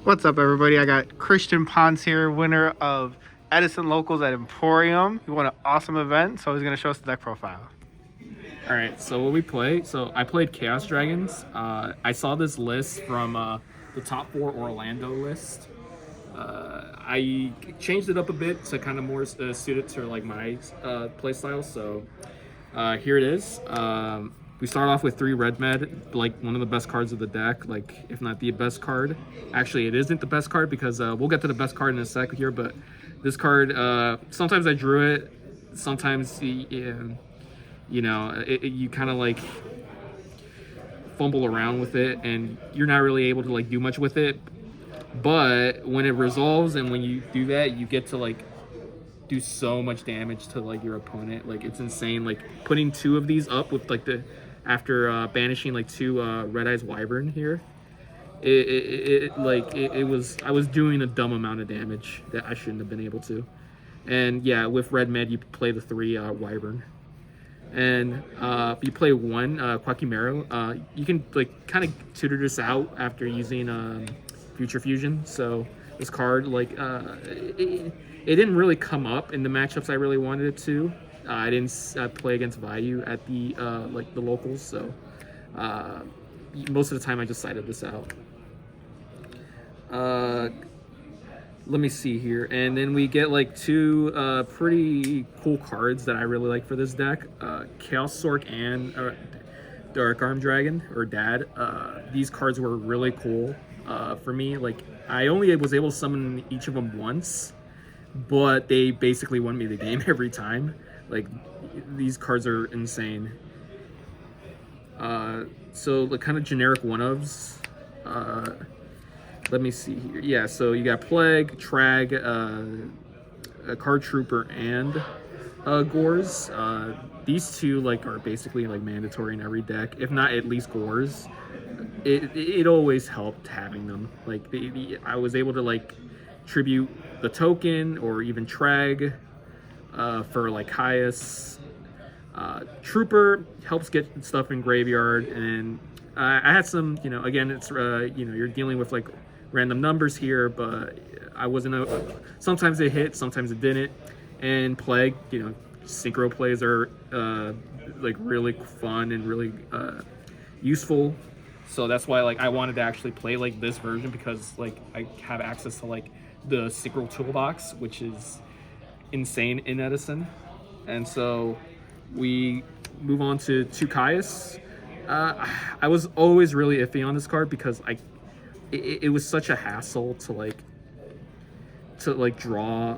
What's up, everybody? I got Christian Ponce here, winner of Edison Locals at Emporium. He won an awesome event, so he's going to show us the deck profile. All right, so what we play? So I played Chaos Dragons. I saw this list from the top 4 Orlando list. I changed it up a bit to kind of more suit it to like my play style. So here it is. We start off with 3 Red Med, like one of the best cards of the deck, like if not the best card. Actually, it isn't the best card because we'll get to the best card in a sec here. But this card, sometimes I drew it, sometimes you kind of like fumble around with it and you're not really able to like do much with it, but when it resolves and when you do that, you get to like do so much damage to like your opponent. Like it's insane. Like putting 2 of these up with like the after banishing like 2 Red Eyes Wyvern here, it was, I was doing a dumb amount of damage that I shouldn't have been able to. And yeah, with Red Med you play the 3 Wyvern. And if you play 1 Quackimero, you can like kind of tutor this out after using Future Fusion. So this card, like, it didn't really come up in the matchups I really wanted it to. I didn't play against Vayu at the like the locals, so most of the time I just sided this out. Let me see here, and then we get like 2 pretty cool cards that I really like for this deck. Chaos Sork and Dark Arm Dragon, or Dad. These cards were really cool for me. Like I only was able to summon each of them once, but they basically won me the game every time. Like these cards are insane. So the kind of generic one-ofs. Let me see here. Yeah, so you got Plague, Trag, a Card Trooper, and Gores. These 2 like are basically like mandatory in every deck, if not at least Gores. It always helped having them. Like I was able to like tribute the token or even Trag for like Caius. Trooper helps get stuff in graveyard, and I had some, again, it's you're dealing with like random numbers here, but I wasn't sometimes it hit, sometimes it didn't. And Plague, synchro plays are like really fun and really useful. So that's why like I wanted to actually play like this version, because like I have access to like the synchro toolbox, which is insane in Edison. And so we move on to 2 Caius. I was always really iffy on this card because it was such a hassle to draw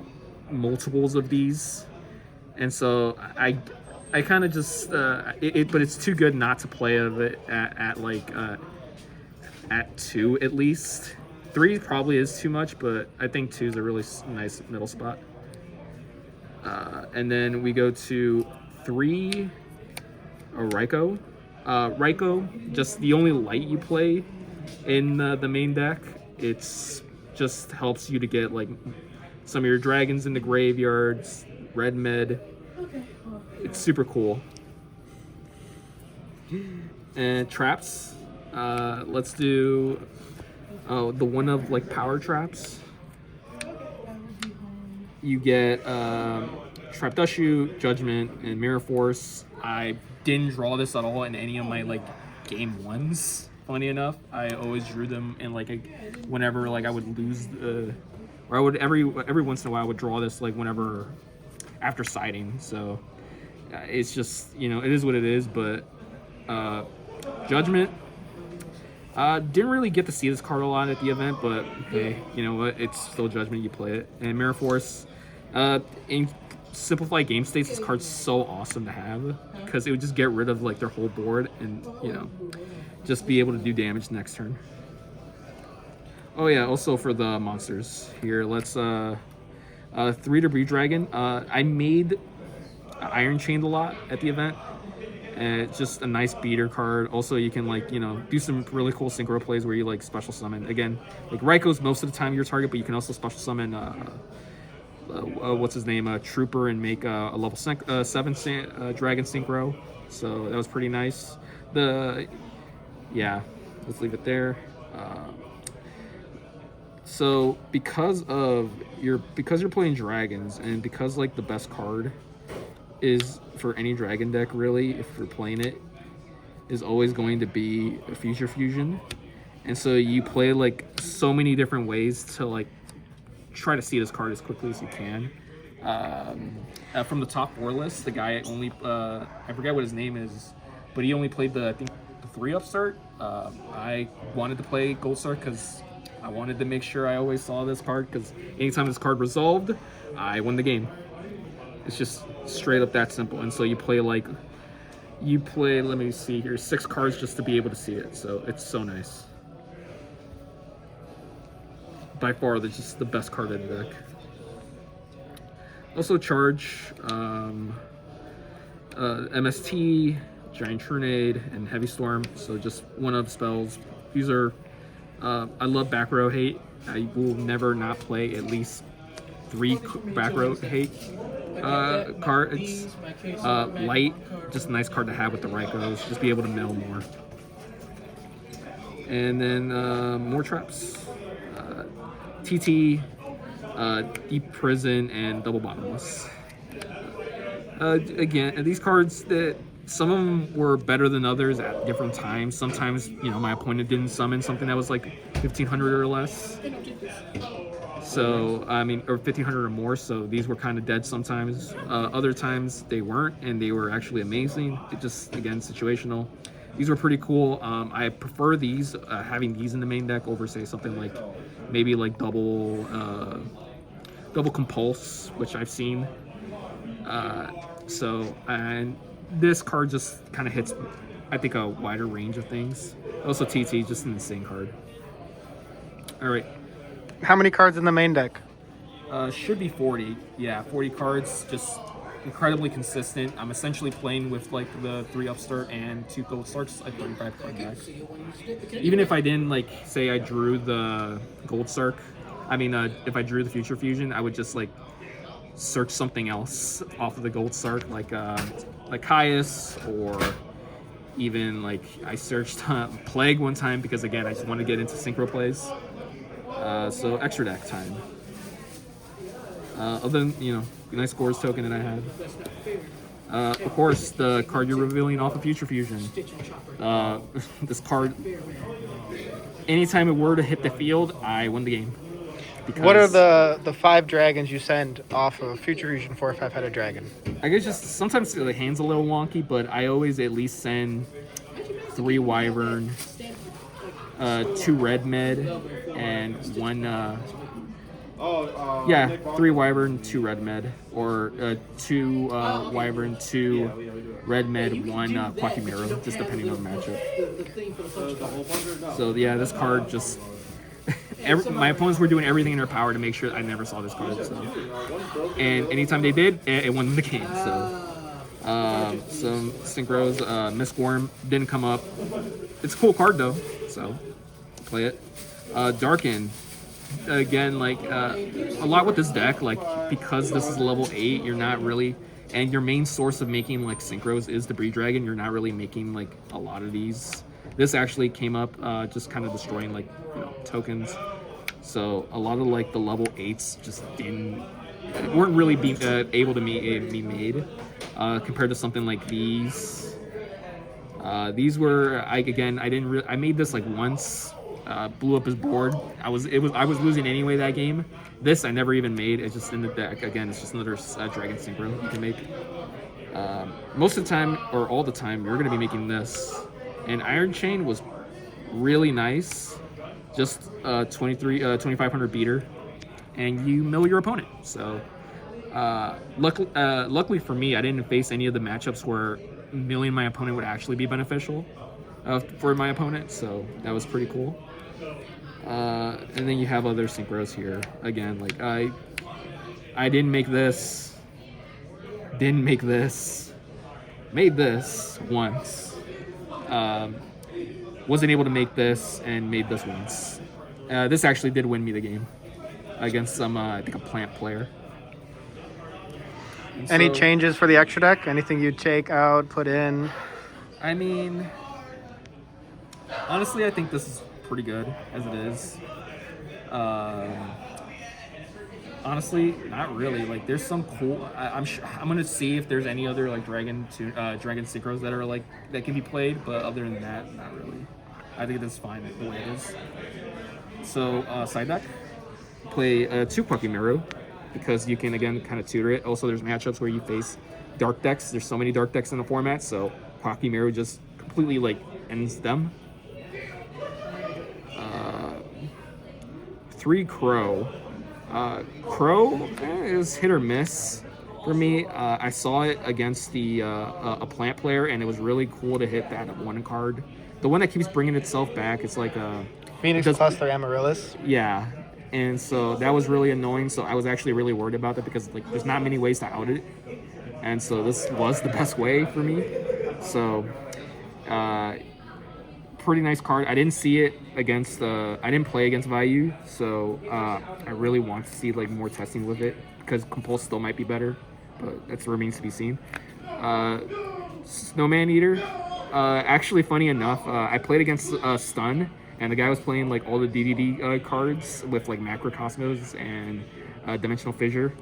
multiples of these, and so I kind of just but it's too good not to play of it at 2 at least. 3 probably is too much, but I think 2 is a really nice middle spot. And then we go to 3 Raikou. Raikou, just the only light you play in the main deck. It's just helps you to get like some of your dragons in the graveyards, Red Med. It's super cool. And traps. Let's do the one of like power traps. You get Trapdushu, Judgment, and Mirror Force. I didn't draw this at all in any of my like game 1s. Funny enough, I always drew them in like whenever like I would lose or I would every once in a while I would draw this like whenever after siding. So it's just, it is what it is. But Judgment, didn't really get to see this card a lot at the event, but hey, you know what? It's still Judgment. You play it. And Mirror Force, in simplified game states, this card's so awesome to have because it would just get rid of like their whole board and just be able to do damage next turn. Oh yeah, also for the monsters here, let's 3 Debris Dragon. I made Iron Chained a lot at the event, and it's just a nice beater card. Also, you can like do some really cool synchro plays where you like special summon. Again, like Raikou's most of the time your target, but you can also special summon what's his name, Trooper, and make a level 7 Dragon Synchro. So that was pretty nice. Yeah, let's leave it there. So because you're playing dragons, and because like the best card is for any dragon deck really, if you're playing it, is always going to be a Future Fusion. And so you play like so many different ways to like try to see this card as quickly as you can. From the top 4 list, the guy only I forget what his name is, but he only played the 3 upstart. I wanted to play Gold Star because I wanted to make sure I always saw this card, because anytime this card resolved, I won the game. It's just straight up that simple. And so you play let me see here, 6 cards just to be able to see it. So it's so nice. By far, that's just the best card in the deck. Also charge, MST, Giant Trunade, and Heavy Storm. So just 1-of spells. These are, I love back row hate. I will never not play at least 3 back row hate cards. Light, just a nice card to have with the right goes. Just be able to mill more. And then more traps. TT, Deep Prison, and Double Bottomless. Again, these cards, that some of them were better than others at different times. Sometimes, my opponent didn't summon something that was like 1,500 or less. So, or 1,500 or more. So these were kind of dead sometimes. Other times they weren't, and they were actually amazing. It just, again, situational. These were pretty cool. I prefer these, having these in the main deck over, say, something like maybe like double Compulse, which I've seen. And this card just kind of hits, I think, a wider range of things. Also, TT, just an insane card. All right. How many cards in the main deck? Should be 40. Yeah, 40 cards. Just incredibly consistent. I'm essentially playing with like the 3 upstart and 2 gold starts, a 35 card deck. Even if I didn't, like, say I drew the gold Sark, if I drew the Future Fusion, I would just like search something else off of the gold Sark, like Caius, or even like I searched Plague one time because, again, I just want to get into synchro plays. So extra deck time. Other than, nice scores token that I had. Of course, the card you're revealing off of Future Fusion. This card, anytime it were to hit the field, I won the game. What are the 5 dragons you send off of Future Fusion 4 if I've had a dragon? I guess just sometimes the hand's a little wonky, but I always at least send 3 Wyvern, 2 Red Med, and 1... 3 Wyvern, 2 Red Med, or 2 Wyvern, 2 Red Med, 1 Quackimero, just depending on the matchup. So yeah, this card just... my opponents were doing everything in their power to make sure I never saw this card. So. And anytime they did, it won the game. So some synchros, Mistworm didn't come up. It's a cool card though, so play it. Darken. Again, a lot with this deck, because this is level 8, you're not really, and your main source of making synchros is the Breed Dragon, you're not really making a lot of these. This actually came up just kind of destroying tokens. So a lot of the level 8s just weren't really able to be made compared to something like these. These were I made this once. Blew up his board. I was losing anyway that game. This I never even made. It's just in the deck. Again, it's just another Dragon Synchro you can make. Most of the time, or all the time, you're going to be making this. And Iron Chain was really nice. Just 2,500 beater, and you mill your opponent. So luckily for me, I didn't face any of the matchups where milling my opponent would actually be beneficial for my opponent. So that was pretty cool. And then you have other synchros here. Again, I didn't make this. Didn't make this. Made this once. Wasn't able to make this, and made this once. This actually did win me the game against some, I think, a plant player. Any changes for the extra deck? Anything you'd take out, put in? Honestly, I think this is pretty good as it is. Honestly, not really. Like, there's some cool. I'm gonna see if there's any other like dragon synchros that are like that can be played, but other than that, not really. I think that's fine the way it is. So side deck, play 2 Quackimiru because you can again kind of tutor it. Also, there's matchups where you face dark decks. There's so many dark decks in the format, so Quackimiru just completely like ends them. 3 Crow. Crow is hit or miss for me. I saw it against a plant player, and it was really cool to hit that 1 card. The one that keeps bringing itself back. It's like a Phoenix Cluster Amaryllis. Yeah, and so that was really annoying. So I was actually really worried about that because like there's not many ways to out it, and so this was the best way for me. So. Pretty nice card. I didn't see it against I didn't play against Vayu, so I really want to see like more testing with it because Compulse still might be better, but that remains to be seen. Snowman Eater. Actually, funny enough, I played against Stun, and the guy was playing like all the DDD cards with like Macrocosmos and Dimensional Fissure,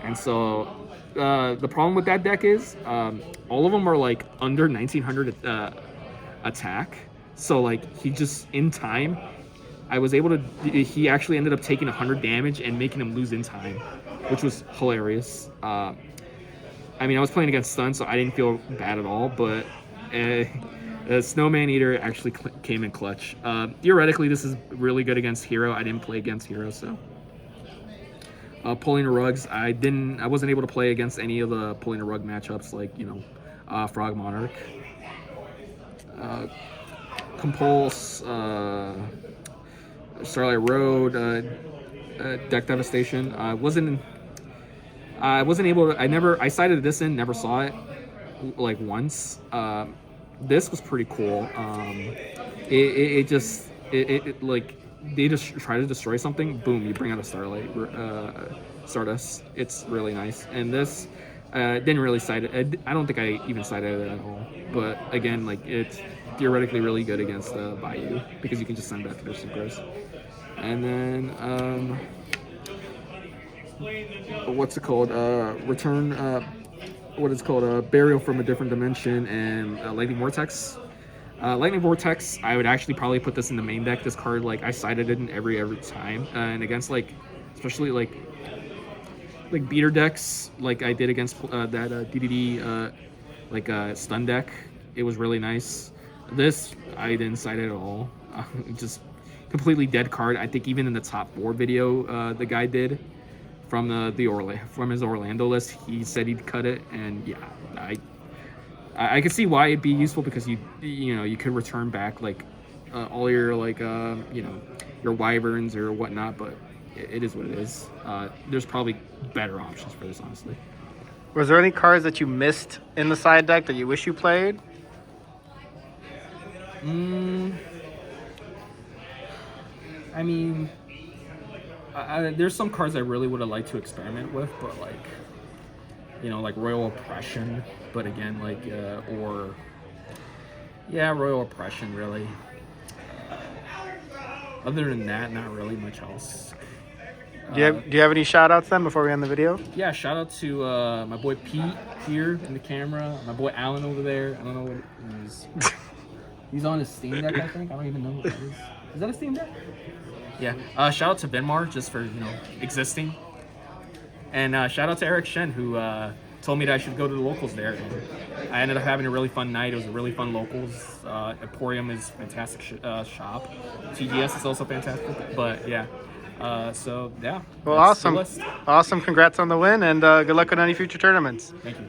and so the problem with that deck is all of them are like under 1900 attack. So like he just in time, I was able to. He actually ended up taking 100 damage and making him lose in time, which was hilarious. I mean, I was playing against Stun, so I didn't feel bad at all. But the Snowman Eater actually came in clutch. Theoretically, this is really good against Hero. I didn't play against Hero, so. Pulling the Rugs, I wasn't able to play against any of the Pulling the Rug matchups, like Frog Monarch. Compulse, Starlight Road, Deck Devastation. I wasn't able to. I cited this in, never saw it like once. This was pretty cool. It like they just try to destroy something. Boom! You bring out a Stardust. It's really nice. And this didn't really cite it. I don't think I even cited it at all. But again, like it's theoretically really good against Bayou because you can just send back to their synchros. And then what's it called? Return. What it's called? Burial from a Different Dimension and Lightning Vortex. Lightning Vortex, I would actually probably put this in the main deck. This card, like I cited it in every time, and against like, especially like beater decks, like I did against that DDD stun deck. It was really nice. This I didn't cite it at all. Just completely dead card. I think even in the top 4 video the guy did from from his Orlando list, he said he'd cut it, and yeah, I could see why it'd be useful because you could return back like all your your wyverns or whatnot, but it is what it is. There's probably better options for this, honestly. Was there any cards that you missed in the side deck that you wish you played? I mean, there's some cards I really would have liked to experiment with, but like Royal Oppression, but again, Royal Oppression, really. Other than that, not really much else. Do you have any shout-outs then before we end the video? Yeah, shout out to my boy Pete here in the camera, my boy Alan over there. I don't know what it is. He's on his Steam Deck, I think. I don't even know what that is. Is that a Steam Deck? Yeah. Shout out to Benmar just for existing. And shout out to Eric Shen, who told me that I should go to the locals there. And I ended up having a really fun night. It was a really fun locals. Emporium is a fantastic shop. TGS is also fantastic. But yeah. So yeah. Well, awesome. Awesome. Congrats on the win, and good luck on any future tournaments. Thank you.